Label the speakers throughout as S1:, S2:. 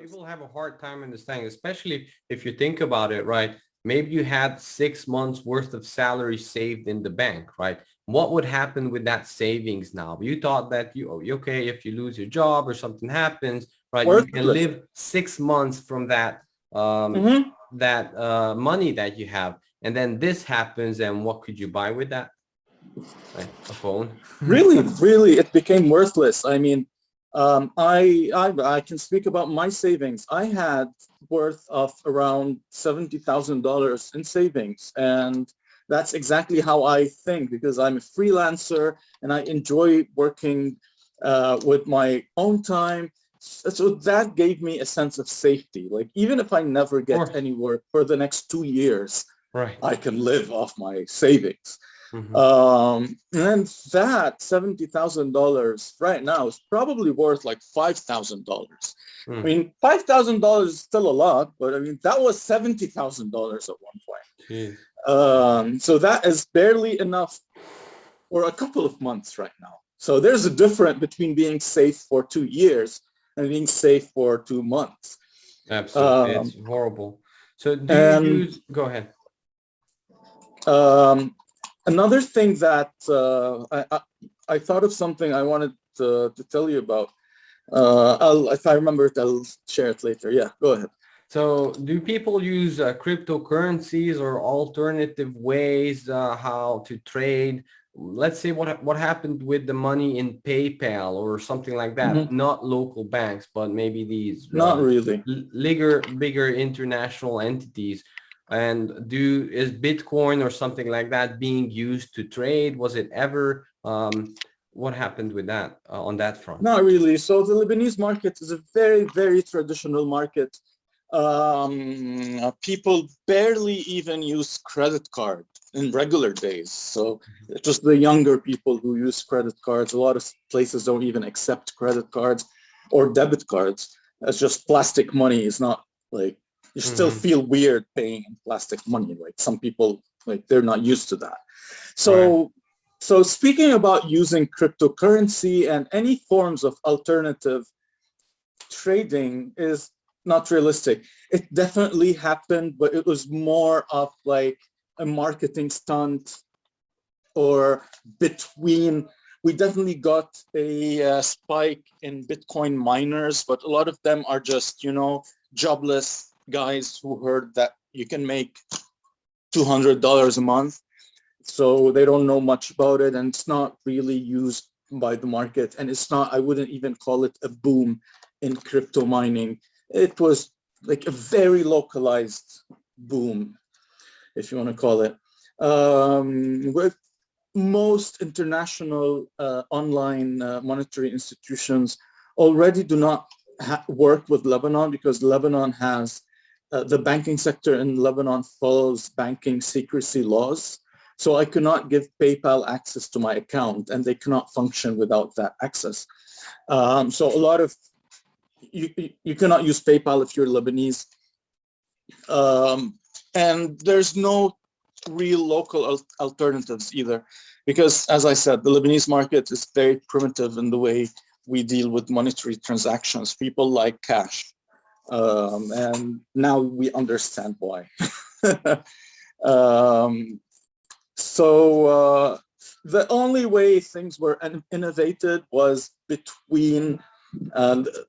S1: People have a hard time understanding, especially if you think about it, right? Maybe you had 6 months worth of salary saved in the bank, right? What would happen with that savings now? You thought that okay, if you lose your job or something happens, right, you can
S2: Worthless.
S1: live 6 months from that um,
S2: Hmm.
S1: money that you have. And then this happens, and what could you buy with that? Right? A phone.
S2: Really, really, it became worthless. I mean, I can speak about my savings. I had worth of around $70,000 in savings, and that's exactly how I think because I'm a freelancer and I enjoy working with my own time. So that gave me a sense of safety. Like even if I never
S1: Of
S2: get
S1: course.
S2: any work for the next 2 years,
S1: Right.
S2: I can live off my savings.
S1: Hmm.
S2: And that $70,000 right now is probably worth like $5,000. I
S1: Mm.
S2: mean, $5,000 is still a lot, but I mean, that was $70,000 at one point.
S1: Jeez.
S2: So that is barely enough for a couple of months right now. So there's a difference between being safe for 2 years and being safe for 2 months.
S1: Absolutely. It's
S2: Um,
S1: horrible. So do you
S2: and
S1: use, go ahead.
S2: um, Another thing that I thought of something I wanted to tell you about. If I remember it, I'll share it later. Yeah, go ahead.
S1: So do people use cryptocurrencies or alternative ways how to trade? Let's say what happened with the money in PayPal or something like that,
S2: Hmm.
S1: not local banks, but maybe these
S2: Not really.
S1: bigger international entities. And is Bitcoin or something like that being used to trade? Was it ever? What happened with that on that front?
S2: Not really. So the Lebanese market is a very, very traditional market. People barely even use credit card in regular days. So just the younger people who use credit cards. A lot of places don't even accept credit cards or debit cards. It's just plastic money. It's not like you still
S1: Hmm.
S2: feel weird paying in plastic money. Like some people, like they're not used to that.
S1: Right.
S2: So so speaking about using cryptocurrency and any forms of alternative trading is not realistic. It definitely happened, but it was more of like a marketing stunt or between. We definitely got a spike in Bitcoin miners, but a lot of them are just, jobless guys who heard that you can make $200 a month. So they don't know much about it, and it's not really used by the market. And it's not, I wouldn't even call it a boom in crypto mining. It was like a very localized boom, if you want to call it. With most international online monetary institutions already do not work with Lebanon because Lebanon has the banking sector in Lebanon follows banking secrecy laws. So I cannot give PayPal access to my account, and they cannot function without that access. So a lot of you cannot use PayPal if you're Lebanese, and there's no real local alternatives either, because as I said, the Lebanese market is very primitive in the way we deal with monetary transactions. People like cash, and now we understand why. um, so the only way things were innovated was between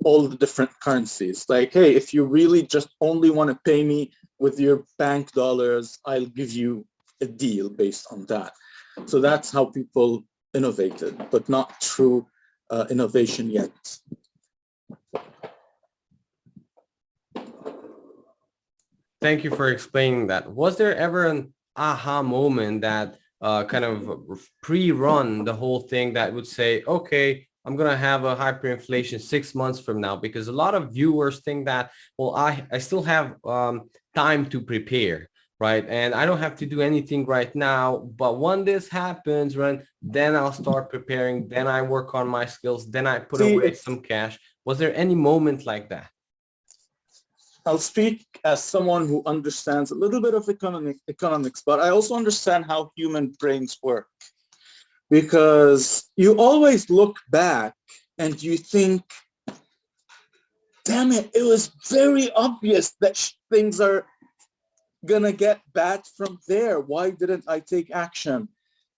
S2: all the different currencies. Like, hey, if you really just only want to pay me with your bank dollars, I'll give you a deal based on that. So that's how people innovated, but not true innovation yet.
S1: Thank you for explaining that. Was there ever an aha moment that kind of pre-run the whole thing that would say, okay, I'm going to have a hyperinflation 6 months from now? Because a lot of viewers think that, well, I still have time to prepare, right? And I don't have to do anything right now. But when this happens, then I'll start preparing. Then I work on my skills. Then I put
S2: See,
S1: away
S2: it's
S1: some cash. Was there any moment like that?
S2: I'll speak as someone who understands a little bit of economics, but I also understand how human brains work, because you always look back and you think, damn it, it was very obvious that things are gonna get bad from there. Why didn't I take action?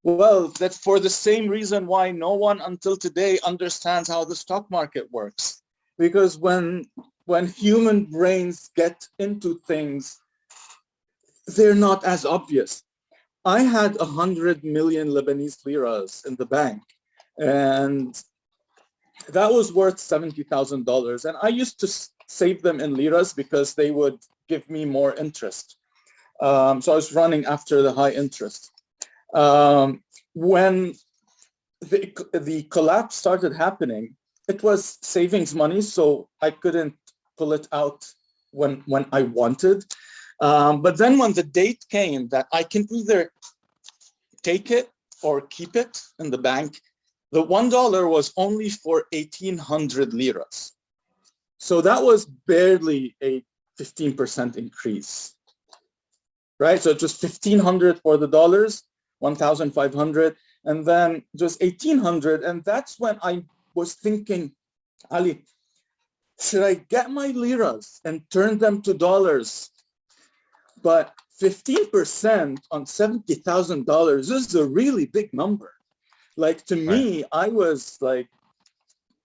S2: Well, that's for the same reason why no one until today understands how the stock market works. Because when human brains get into things, they're not as obvious. I had 100 million Lebanese liras in the bank, and that was worth $70,000. And I used to save them in liras because they would give me more interest. So I was running after the high interest. When the collapse started happening, it was savings money, so I couldn't pull it out when I wanted. But then when the date came that I can either take it or keep it in the bank, the $1 was only for 1,800 liras. So that was barely a 15% increase, right? So it was 1,500 for the dollars, 1,500, and then just 1,800. And that's when I was thinking, Ali, should I get my liras and turn them to dollars? But 15% on $70,000 is a really big number. Like to me, I was like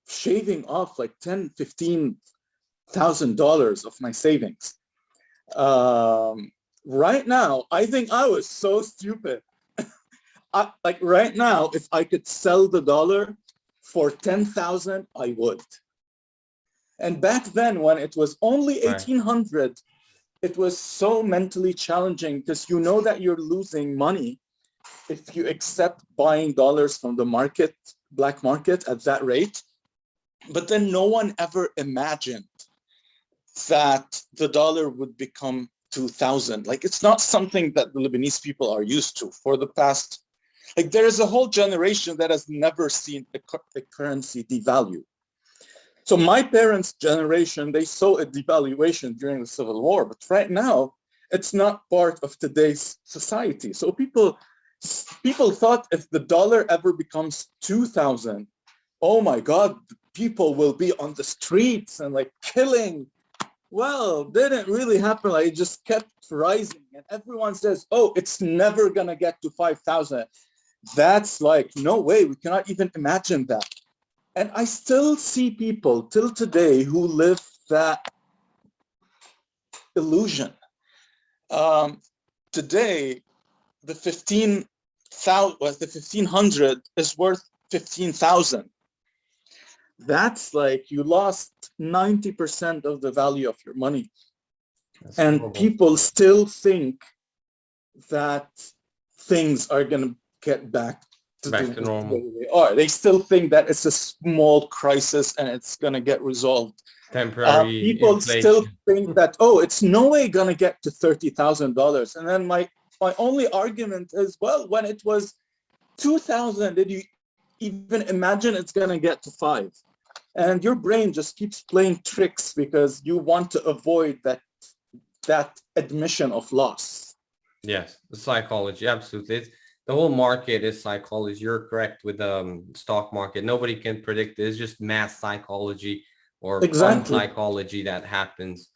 S2: shaving off like $10,000-15,000 of my savings. Right now, I think I was so stupid. Like right now, if I could sell the dollar for 10,000, I would. And back then, when it was only 1,800, it was so mentally challenging because you know that you're losing money if you accept buying dollars from the market, black market at that rate. But then no one ever imagined that the dollar would become 2,000. Like it's not something that the Lebanese people are used to for the past, like there is a whole generation that has never seen a currency devalue. So my parents' generation, they saw a devaluation during the Civil War, but right now it's not part of today's society. So people thought if the dollar ever becomes 2,000, oh my God, people will be on the streets and like killing. Well, didn't really happen. Like it just kept rising, and everyone says, "Oh, it's never gonna get to 5,000." That's like no way. We cannot even imagine that. And I still see people till today who live that illusion. Today, the 1,500 is worth 15,000. That's like you lost 90% of the value of your money. That's and horrible. People still think that things are going to get back to normal. The way they are. They still think that it's a small crisis and it's going to get resolved.
S1: Temporary
S2: people
S1: inflation.
S2: Still think that, oh, it's no way going to get to $30,000. And then my only argument is, well, when it was 2,000, did you even imagine it's going to get to 5? And your brain just keeps playing tricks because you want to avoid that admission of loss.
S1: Yes, the psychology, absolutely. The whole market is psychology. You're correct with the stock market. Nobody can predict it. It's just mass psychology or psychology that happens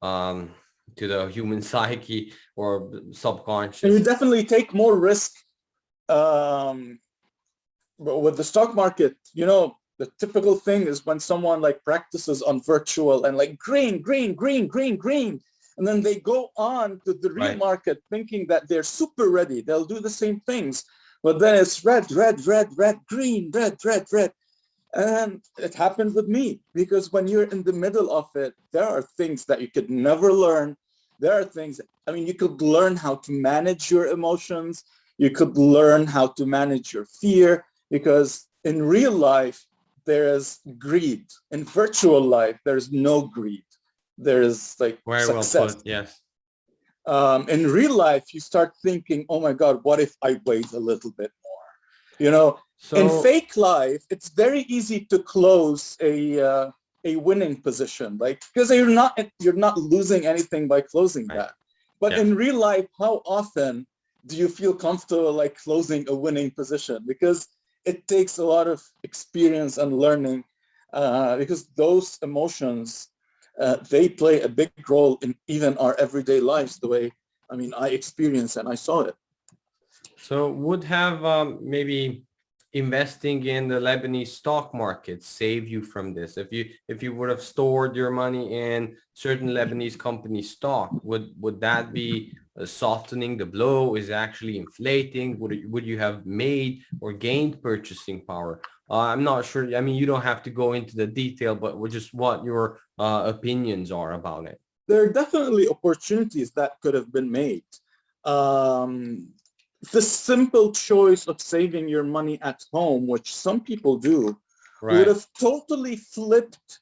S1: to the human psyche or subconscious.
S2: And you definitely take more risk with the stock market. You know, the typical thing is when someone like practices on virtual and like green, and then they go on to the real market thinking that they're super ready. They'll do the same things, but then it's red, green, red. And it happened with me because when you're in the middle of it, there are things that you could never learn. There are things, I mean, you could learn how to manage your emotions. You could learn how to manage your fear because in real life, there is greed. In virtual life, there's no greed. There is like
S1: very
S2: success.
S1: Well put, yes.
S2: In real life, you start thinking, oh my God, what if I wait a little bit more? You know, in fake life, it's very easy to close a winning position, like because you're not losing anything by closing that. But in real life, how often do you feel comfortable like closing a winning position? Because it takes a lot of experience and learning because those emotions they play a big role in even our everyday lives, the way, I mean, I experienced and I saw it.
S1: So would have maybe investing in the Lebanese stock market save you from this? If you would have stored your money in certain Lebanese company stock, would that be softening the blow? Is it actually inflating? Would you have made or gained purchasing power? I'm not sure. I mean, you don't have to go into the detail, but just what your opinions are about it.
S2: There are definitely opportunities that could have been made. Um, the simple choice of saving your money at home, which some people do, would
S1: Right.
S2: have totally flipped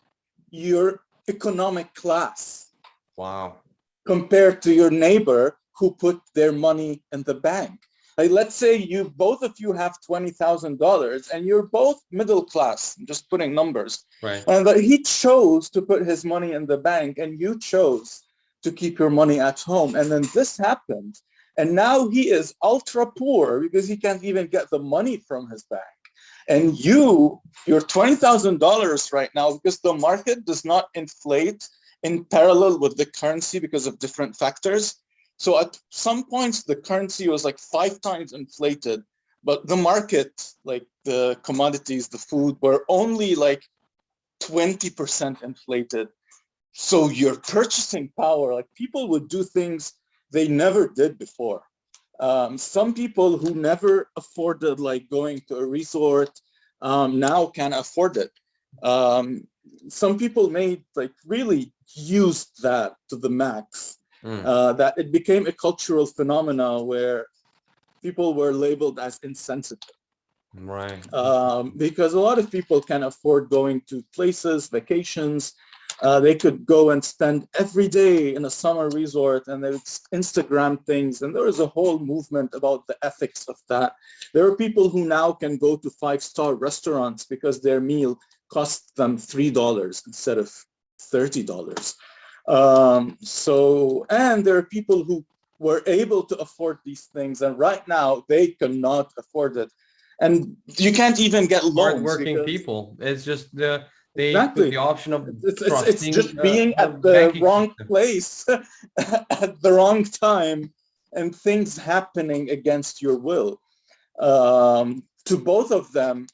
S2: your economic class
S1: Wow.
S2: compared to your neighbor who put their money in the bank. Like, let's say you both of you have $20,000 and you're both middle class, I'm just putting numbers.
S1: Right.
S2: And but he chose to put his money in the bank and you chose to keep your money at home. And then this happened. And now he is ultra poor because he can't even get the money from his bank. And you're $20,000 right now because the market does not inflate in parallel with the currency because of different factors. So at some points, the currency was like 5 times inflated, but the market, like the commodities, the food, were only like 20% inflated. So your purchasing power, like people would do things they never did before. Some people who never afforded like going to a resort now can afford it. Some people made like really used that to the max. That it became a cultural phenomena where people were labeled as insensitive.
S1: Right.
S2: Because a lot of people can afford going to places, vacations. They could go and spend every day in a summer resort and they would Instagram things. And there was a whole movement about the ethics of that. There are people who now can go to 5-star restaurants because their meal costs them $3 instead of $30. And there are people who were able to afford these things, and right now they cannot afford it. And you can't even get loans
S1: Hardworking
S2: because
S1: people. It's just they put the
S2: exactly.
S1: option of
S2: It's
S1: trusting
S2: just being
S1: the
S2: at the
S1: banking
S2: wrong
S1: system.
S2: place at the wrong time and things happening against your will. To both of them,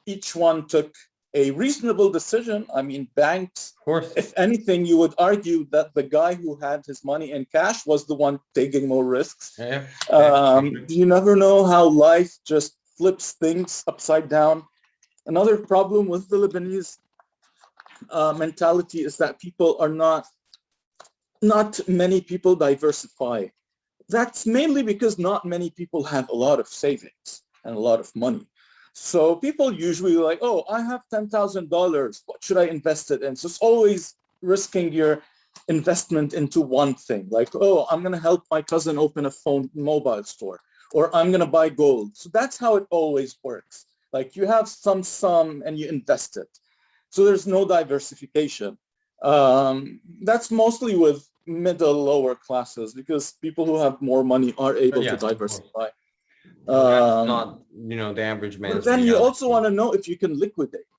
S2: each one took a reasonable decision. I mean, banks,
S1: Of course.
S2: if anything, you would argue that the guy who had his money in cash was the one taking more risks.
S1: Yeah. Definitely.
S2: You never know how life just flips things upside down. Another problem with the Lebanese mentality is that people are not many people diversify. That's mainly because not many people have a lot of savings and a lot of money. So people usually like, oh, I have $10,000. What should I invest it in? So it's always risking your investment into one thing. Like, oh, I'm going to help my cousin open a phone mobile store, or I'm going to buy gold. So that's how it always works. Like you have some sum and you invest it. So there's no diversification. That's mostly with middle lower classes because people who have more money are able to
S1: Yeah, of course.
S2: diversify.
S1: That's
S2: Um,
S1: not, the average
S2: but
S1: man's
S2: then you also
S1: reality.
S2: want to know if you can liquidate,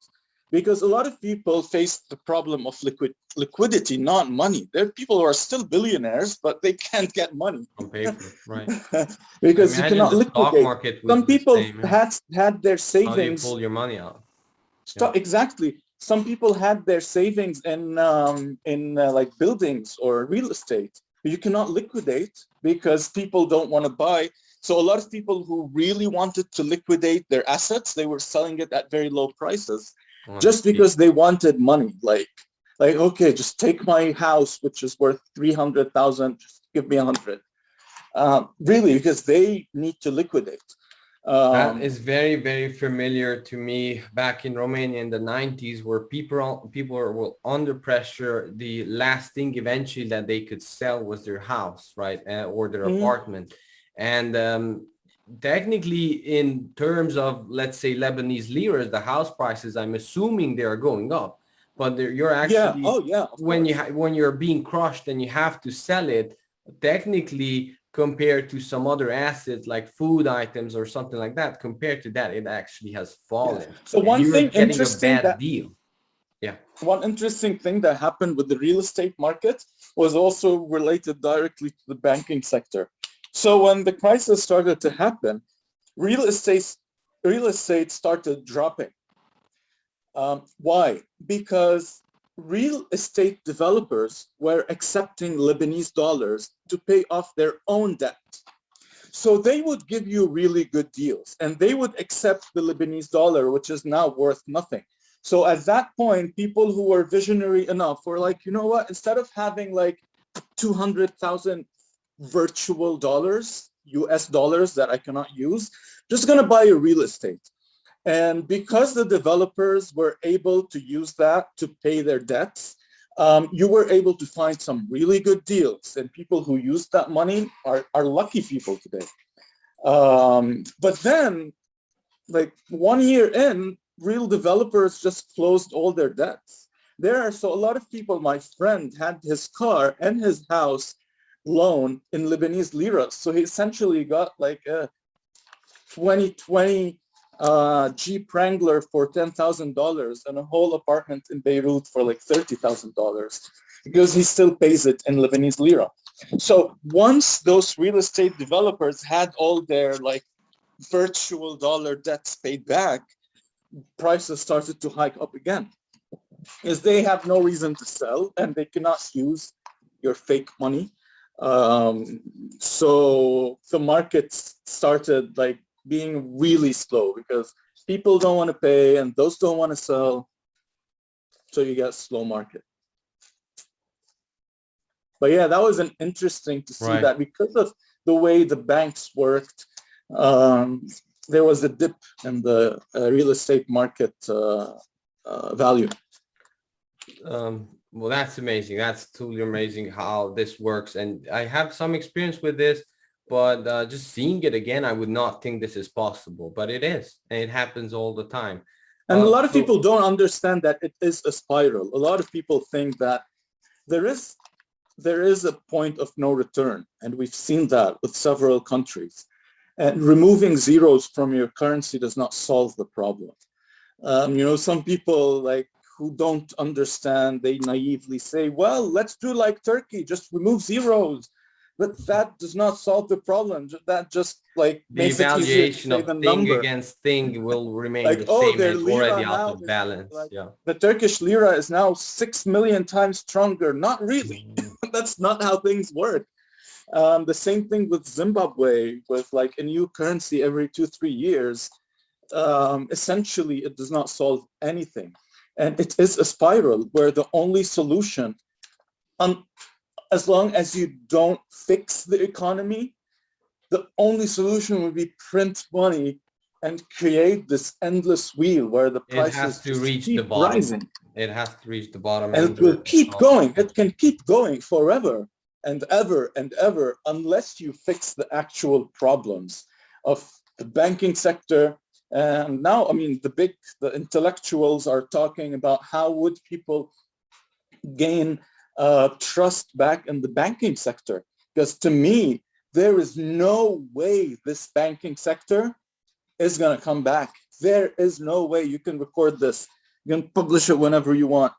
S2: because a lot of people face the problem of liquidity, not money. There are people who are still billionaires, but they can't get money
S1: On paper, right? I
S2: because you
S1: imagine
S2: cannot
S1: the stock
S2: liquidate.
S1: market
S2: Some
S1: was the
S2: people
S1: same. Yeah.
S2: had their
S1: How do you
S2: savings.
S1: pull your money out? Yeah.
S2: Exactly. Some people had their savings in like buildings or real estate. You cannot liquidate because people don't want to buy. So a lot of people who really wanted to liquidate their assets, they were selling it at very low prices
S1: On the
S2: just
S1: cheap.
S2: because they wanted money. Like okay, just take my house, which is worth 300,000, just give me 100. Really, because they need to liquidate.
S1: That
S2: Um,
S1: is very, very familiar to me back in Romania in the 90s, where people were under pressure. The last thing eventually that they could sell was their house, right, or their
S2: mm,
S1: apartment. And technically, in terms of, let's say, Lebanese liras, the house prices, I'm assuming they are going up. But you're
S2: yeah,
S1: actually,
S2: oh yeah, of
S1: when
S2: course.
S1: when you're being crushed and you have to sell it, technically, compared to some other assets like food items or something like that, compared to that, it actually has
S2: Yeah.
S1: fallen
S2: So
S1: and
S2: one
S1: you're
S2: thing
S1: getting a
S2: interesting
S1: bad
S2: that
S1: deal. Yeah.
S2: One interesting thing that happened with the real estate market was also related directly to the banking sector. So when the crisis started to happen, real estate real estate started dropping. Why? Because real estate developers were accepting Lebanese dollars to pay off their own debt. So they would give you really good deals and they would accept the Lebanese dollar, which is now worth nothing. So at that point, people who were visionary enough were like, you know what, instead of having like 200,000 virtual dollars, US dollars that I cannot use, just gonna buy a real estate. And because the developers were able to use that to pay their debts, you were able to find some really good deals. And people who used that money are lucky people today. But then, like 1 year in, real developers just closed all their debts. So a lot of people, my friend had his car and his house loan in Lebanese lira. So he essentially got like a 2020 Jeep Wrangler for $10,000 and a whole apartment in Beirut for like $30,000 because he still pays it in Lebanese lira. So once those real estate developers had all their like virtual dollar debts paid back, prices started to hike up again because they have no reason to sell and they cannot use your fake money. So the market started like being really slow because people don't want to pay and those don't want to sell. So you get slow market. But yeah, that was an interesting to see that because of the way the banks worked, there was a dip in the real estate market value.
S1: Well, that's amazing. That's truly amazing how this works. And I have some experience with this, but just seeing it again, I would not think this is possible, but it is. And it happens all the time.
S2: And a lot of people don't understand that it is a spiral. A lot of people think that there is a point of no return. And we've seen that with several countries. And removing zeros from your currency does not solve the problem. Some people like who don't understand, they naively say, well, let's do like Turkey, just remove zeros. But that does not solve the problem. That just like
S1: the
S2: makes it easier to
S1: evaluation
S2: say
S1: of
S2: the
S1: thing
S2: number.
S1: against thing will remain
S2: Like,
S1: the
S2: oh,
S1: same
S2: their
S1: and already
S2: lira
S1: out
S2: now
S1: of
S2: is
S1: balance.
S2: like
S1: Yeah.
S2: the Turkish lira is now 6 million times stronger. Not really. That's not how things work. The same thing with Zimbabwe, with like a new currency every 2-3 years. Essentially, it does not solve anything. And it is a spiral where the only solution, as long as you don't fix the economy, the only solution would be print money and create this endless wheel where the
S1: It has
S2: prices
S1: to
S2: just
S1: reach the
S2: keep
S1: bottom.
S2: rising.
S1: It has to reach the bottom
S2: And
S1: and
S2: it will keep
S1: solve.
S2: going. It can keep going forever and ever unless you fix the actual problems of the banking sector. And now, I mean, the intellectuals are talking about how would people gain trust back in the banking sector. Because to me, there is no way this banking sector is going to come back. There is no way. You can record this. You can publish it whenever you want.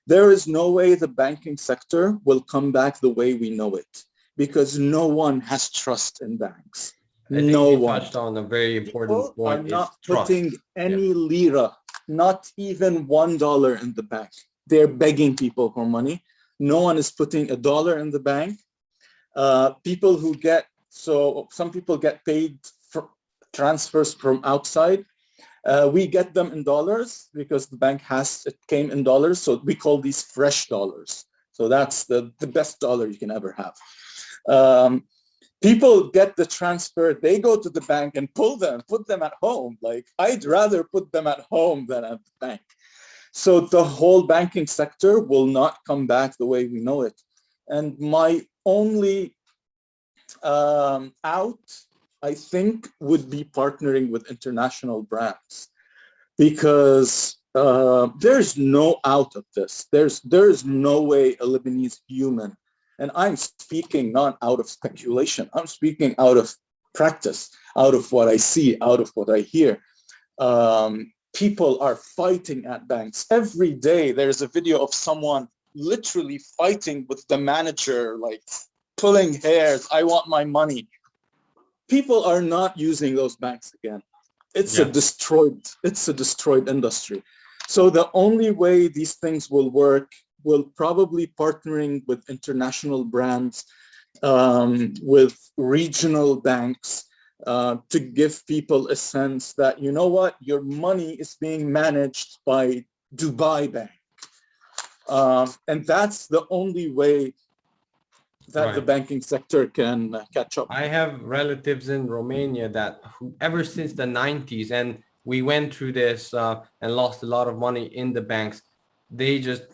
S2: There is no way the banking sector will come back the way we know it because no one has trust in banks.
S1: I think
S2: No
S1: you
S2: one.
S1: touched on a very important
S2: People are
S1: point is
S2: not
S1: trust.
S2: putting any lira, not even $1 in the bank. They're begging people for money. No one is putting $1 in the bank. Some people get paid for transfers from outside. We get them in dollars because the bank it came in dollars. So we call these fresh dollars. So that's the best dollar you can ever have. People get the transfer, they go to the bank and put them at home. Like I'd rather put them at home than at the bank. So the whole banking sector will not come back the way we know it. And my only out, I think, would be partnering with international brands because there's no out of this. There's no way a Lebanese human, and I'm speaking not out of speculation, I'm speaking out of practice, out of what I see, out of what I hear. people are fighting at banks. Every day there's a video of someone literally fighting with the manager, like pulling hairs. I want my money. People are not using those banks again. It's a
S1: Yeah.
S2: destroyed industry. So the only way these things will work will probably partnering with international brands, with regional banks, to give people a sense that, you know what, your money is being managed by Dubai Bank. And that's the only way that the
S1: Right.
S2: banking sector can catch up.
S1: I have relatives in Romania that ever since the 90s, and we went through this and lost a lot of money in the banks. They just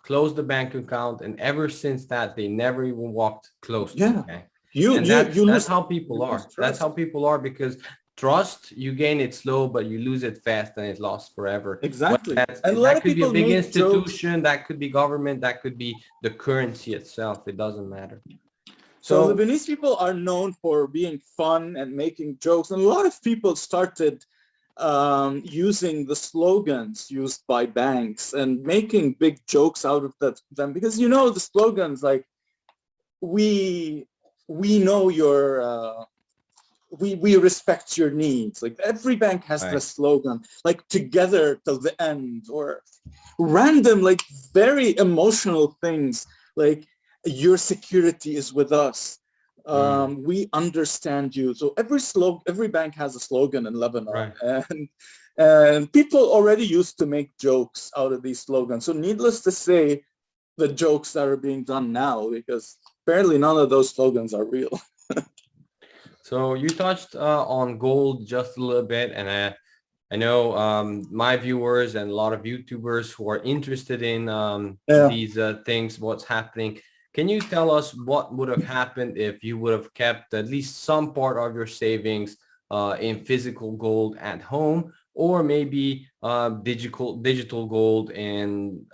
S1: closed the bank account, and ever since that, they never even walked close to the
S2: Yeah,
S1: bank.
S2: you
S1: And
S2: you
S1: that's
S2: you
S1: that's
S2: lose
S1: how
S2: you
S1: people
S2: lose
S1: are. That's how
S2: trust.
S1: people are because trust, you gain it slow, but you lose it fast, and it lasts forever. Whether
S2: Exactly. And a lot
S1: that
S2: of
S1: could be a
S2: people
S1: big
S2: make jokes.
S1: institution, that could be government, that could be the currency itself. It doesn't matter.
S2: So
S1: So
S2: Lebanese people are known for being fun and making jokes. And a lot of people started using the slogans used by banks and making big jokes out of them, because you know the slogans like we we know your we respect your needs. Like every bank has the
S1: right.
S2: slogan like together till the end, or random like very emotional things like your security is with us.
S1: Mm,
S2: We understand you. So every bank has a slogan in Lebanon,
S1: right.
S2: and people already used to make jokes out of these slogans. So needless to say, the jokes that are being done now, because apparently none of those slogans are real.
S1: So you touched on gold just a little bit, and I know my viewers and a lot of YouTubers who are interested in
S2: Yeah.
S1: these things, what's happening. Can you tell us what would have happened if you would have kept at least some part of your savings in physical gold at home, or maybe digital gold and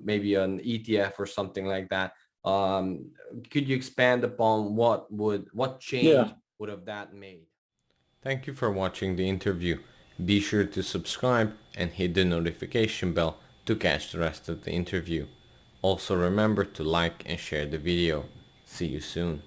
S1: maybe an ETF or something like that? Could you expand upon what change
S2: Yeah.
S1: would have that made? Thank you for watching the interview. Be sure to subscribe and hit the notification bell to catch the rest of the interview. Also remember to like and share the video. See you soon.